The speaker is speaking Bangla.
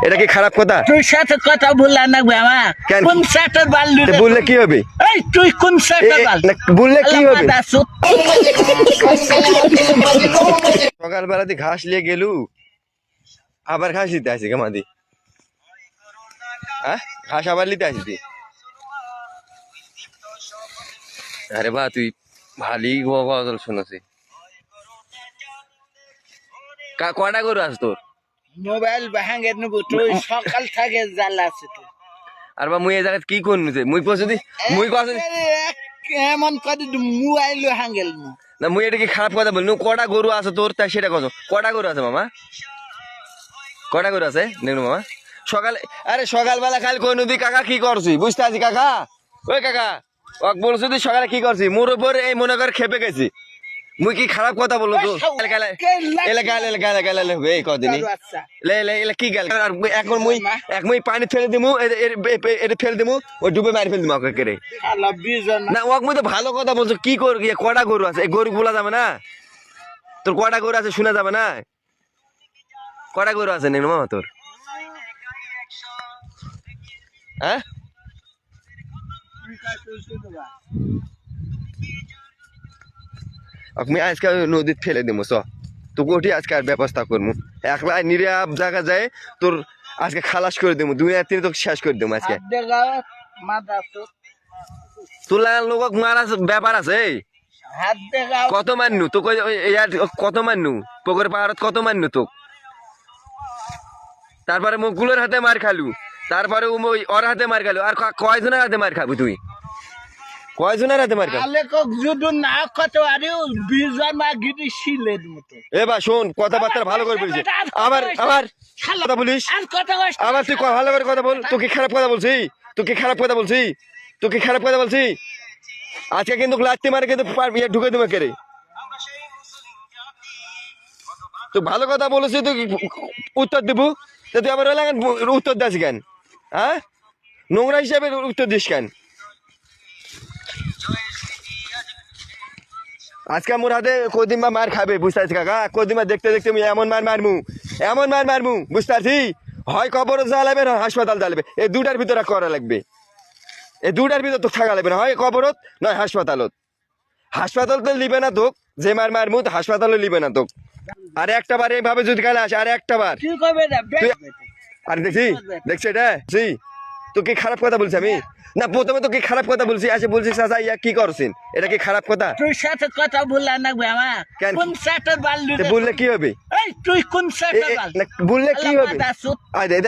এটা কি খারাপ কথা? তুই সাথে কথা বললা না আমার কোন সাথে বাল্লু বললে কি হবে? এই তুই কোন সাথে বাল বললে কি হবে? সকালবেলাতে ঘাস নিয়ে গেলু, আবার ঘাস নিতে আসি কেমাদি? হ্যাঁ, ঘাস আবার নিতে আসি? আরে বা তুই ভালোই গজল শুনেছি। কয়টা গরু আস তোর? মোবাইল ভাঙে নেব তুই সকাল থেকে জ্বালা আছে তুই। আর বা মুই এই জায়গায় কি করছি? মুই পছন্দ মুই কথা এমন করে মোবাইল ভাঙেল না, মুই এটা কি খারাপ কথা বলি? কটা গরু আছে তোর, তাই সেটা কত? কটা গরু আছে মামা? কটা গরু আছে নেনু মামা? সকালে আরে সকালবেলা খালি কই নদী কাকা কি করছি বুঝতে আছি কাকা? ওই কাকা ওক বলছি তুই সকালে কি করছি? মোর উপর এই মনে কর খেপে গেছি। মুই কি খারাপ কথা বললো তো? এই কদিনই কি গেল? এখন মুই পানি ফেলে দিমু, এটা ফেলে দিমু, ওই ডুবে মারি ফেলে দিমু ওকে কেড়ে। না ওক মুই তো ভালো কথা বলছো, কি করবি? কটা গরু আছে? এই গরু বলা যাবে না? তোর কটা গরু আছে শোনা যাবে না? কটা গরু আছে নেনু মামা তোর? হ্যাঁ, আমি আজকে নদীত ফেলে দিমু চ তোকে ওটি আজকে আর ব্যবস্থা করবো। একলা নিরাপ জায়গা যায় তোর আজকে খালাস করে দেবো, দুনিয়া তিনি তোকে শেষ করে দেবো আজকে। তোর লোক মারা ব্যাপার আছে কত মান্নু তো কত মান্নু পুকুর পাহাড়ত কত মান্নু তো, তারপরে মুখগুলোর হাতে মার খালু, তারপরে ওর হাতে মার খালু, আর কয়জনের হাতে মার খাবি তুই? কয়জনের হাতে মার খাবি? এবার শোন কথাবার্তা ভালো করে বলছিস, আবার আবার কথা বলিস, আবার তুই ভালো করে কথা বল। তোকে খারাপ কথা বলছি? তোকে খারাপ কথা বলছি? তোকে খারাপ কথা বলছি? আজকে কিন্তু লাত্তি মারে কিন্তু ঢুকে দেবো কেড়ে। তুই ভালো কথা বলেছি, তুই উত্তর দিব, তুই আবার উত্তর দিস কেন? হ্যাঁ, নোংরা হিসাবে উত্তর দিস কেন? আজকে মোর হাতে কদিন বা মার খাবে বুঝতে পারছি কাকা, কদিন বা দেখতে দেখতে আমি এমন মার মারমু বুঝতে পারছি। হয় কবর জ্বালাবে না হাসপাতাল জ্বালাবে, এই দুটার ভিতরে করা লাগবে। এই দুটার ভিতর তো থাকা লাগবে না, হয় কবরত নয় হাসপাতালত। হাসপাতাল তো লিবে না তোক, যে মারমু তো হাসপাতালও লিবে না তোক। আর একটা বার এইভাবে যদি কালে আসে, আর একটা বার আর দেখছি এটা তোকে খারাপ কথা বলছি আমি? না প্রথমে তো কি খারাপ কথা বলছি, আসে বলছিস চাচা ইয়া কি করছেন? এটা কি খারাপ কথা? তুই সাথে কথা বললা না আমার কোন সাথে বাল্লু বললে কি হবে? তুই কোন সাথে বললে কি হবে?